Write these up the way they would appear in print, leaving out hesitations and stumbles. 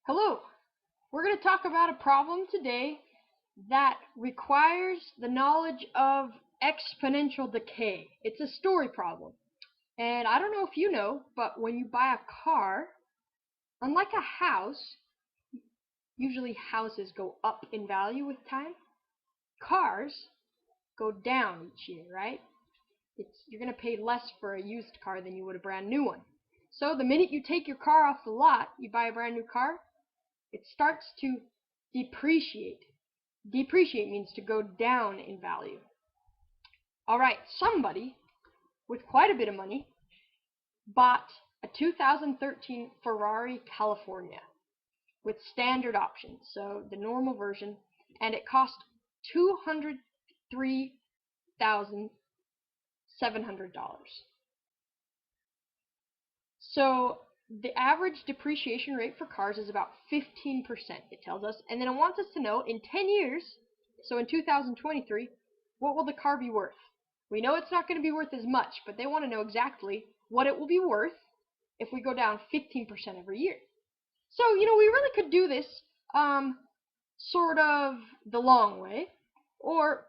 Hello, we're going to talk about a problem today that requires the knowledge of exponential decay. It's a story problem. And I don't know if you know, but when you buy a car, unlike a house, usually houses go up in value with time, cars go down each year, right? You're going to pay less for a used car than you would a brand new one. So the minute you take your car off the lot, you buy a brand new car, it starts to depreciate. Depreciate means to go down in value. Alright, somebody with quite a bit of money bought a 2013 Ferrari California with standard options, so the normal version, and it cost $203,700. So the average depreciation rate for cars is about 15%, it tells us, and then it wants us to know in 10 years, so in 2023, what will the car be worth? We know it's not going to be worth as much, but they want to know exactly what it will be worth if we go down 15% every year. So, we really could do this sort of the long way, or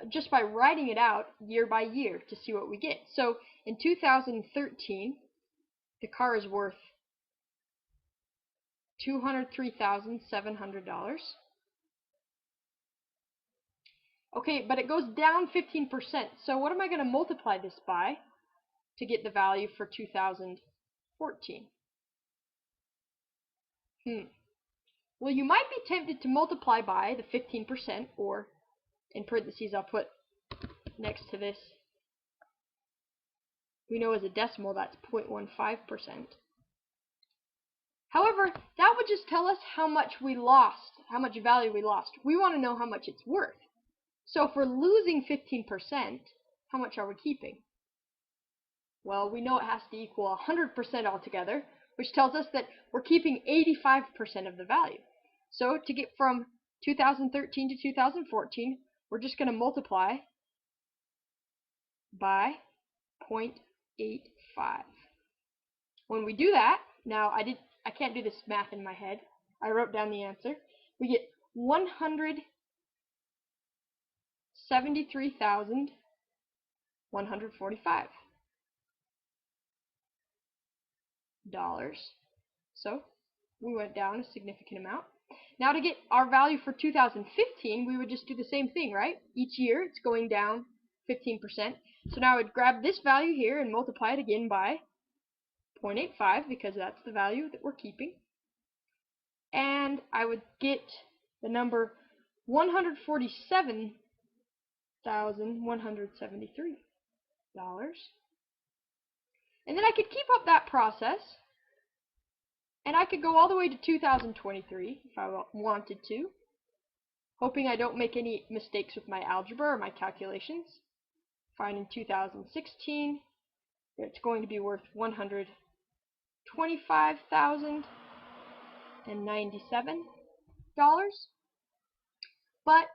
just by writing it out year by year to see what we get. So in 2013, the car is worth $203,700. Okay, but it goes down 15%. So what am I going to multiply this by to get the value for 2014? Well, you might be tempted to multiply by the 15%, or in parentheses I'll put next to this, we know as a decimal that's 0.15%. However, that would just tell us how much we lost, how much value we lost. We want to know how much it's worth. So if we're losing 15%, how much are we keeping? Well, we know it has to equal 100% altogether, which tells us that we're keeping 85% of the value. So to get from 2013 to 2014, we're just going to multiply by 0.85. When we do that, now I can't do this math in my head. I wrote down the answer. We get $173,145. So we went down a significant amount. Now to get our value for 2015, we would just do the same thing, right? Each year it's going down 15%. So now I would grab this value here and multiply it again by 0.85 because that's the value that we're keeping. And I would get the number $147,173. And then I could keep up that process, and I could go all the way to 2023 if I wanted to, hoping I don't make any mistakes with my algebra or my calculations. Find in 2016 it's going to be worth $125,097. But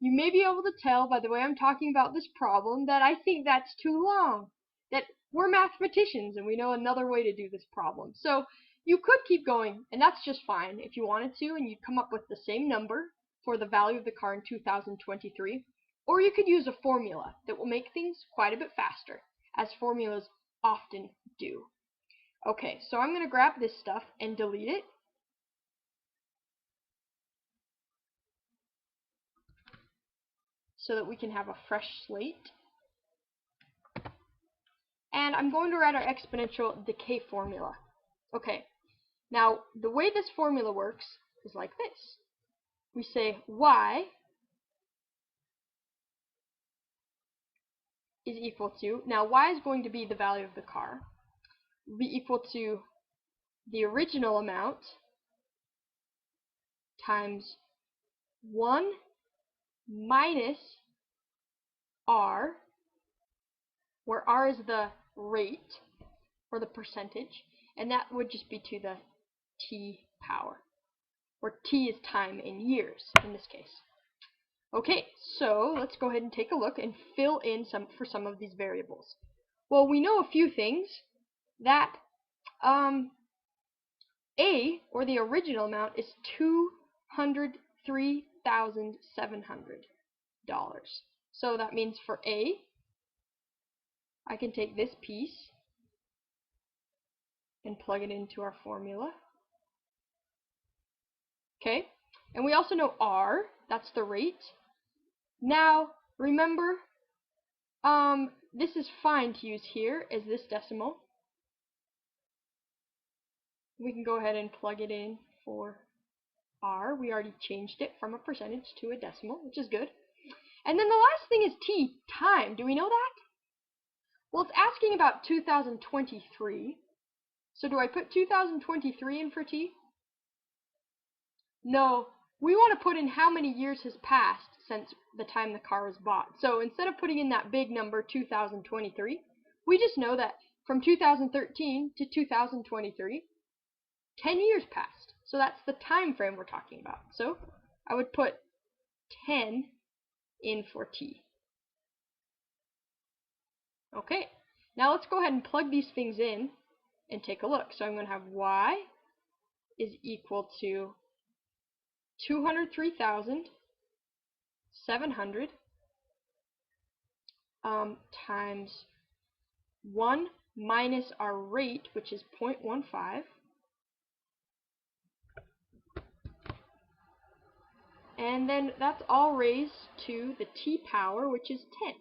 you may be able to tell by the way I'm talking about this problem that I think that's too long. That we're mathematicians and we know another way to do this problem. So you could keep going, and that's just fine if you wanted to, and you'd come up with the same number for the value of the car in 2023. Or you could use a formula that will make things quite a bit faster, as formulas often do. Okay, so I'm going to grab this stuff and delete it. So that we can have a fresh slate. And I'm going to write our exponential decay formula. Okay, now the way this formula works is like this. We say y is equal to, now y is going to be the value of the car, will be equal to the original amount times 1 minus r, where r is the rate or the percentage, and that would just be to the t power, where t is time in years in this case. Okay, so let's go ahead and take a look and fill in for some of these variables. Well, we know a few things that A, or the original amount, is $203,700. So that means for A, I can take this piece and plug it into our formula. Okay, and we also know R, that's the rate. Now, remember, this is fine to use here as this decimal. We can go ahead and plug it in for R. We already changed it from a percentage to a decimal, which is good. And then the last thing is T, time. Do we know that? Well, it's asking about 2023. So do I put 2023 in for T? No, we want to put in how many years has passed since the time the car was bought. So instead of putting in that big number, 2023, we just know that from 2013 to 2023, 10 years passed. So that's the time frame we're talking about. So I would put 10 in for T. Okay, now let's go ahead and plug these things in and take a look. So I'm going to have Y is equal to 203,700 times 1 minus our rate, which is 0.15. And then that's all raised to the T power, which is 10.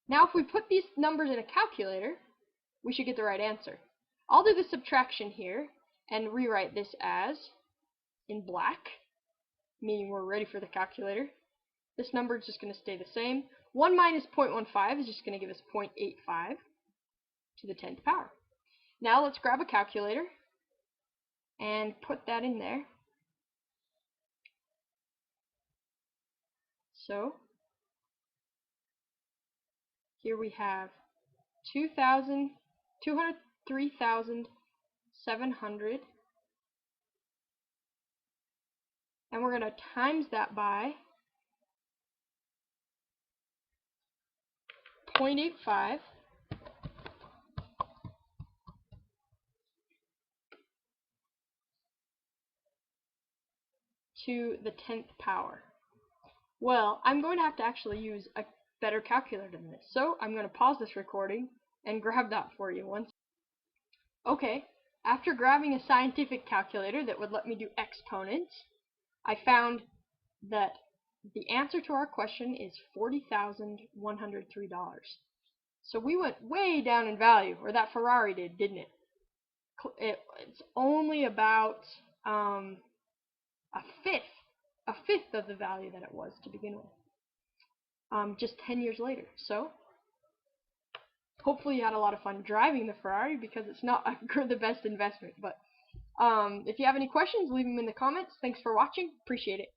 Now if we put these numbers in a calculator, we should get the right answer. I'll do the subtraction here and rewrite this as in black, meaning we're ready for the calculator. This number is just going to stay the same. 1 minus 0.15 is just going to give us 0.85 to the 10th power. Now let's grab a calculator and put that in there. So here we have 203,700, and we're going to times that by 0.85 to the 10th power. Well, I'm going to have to actually use a better calculator than this, so I'm going to pause this recording and grab that for you once. Okay, after grabbing a scientific calculator that would let me do exponents, I found that the answer to our question is $40,103. So we went way down in value, or that Ferrari did, didn't it? It's only about a fifth of the value that it was to begin with, just 10 years later. So hopefully you had a lot of fun driving the Ferrari, because it's not the best investment. But if you have any questions, leave them in the comments. Thanks for watching. Appreciate it.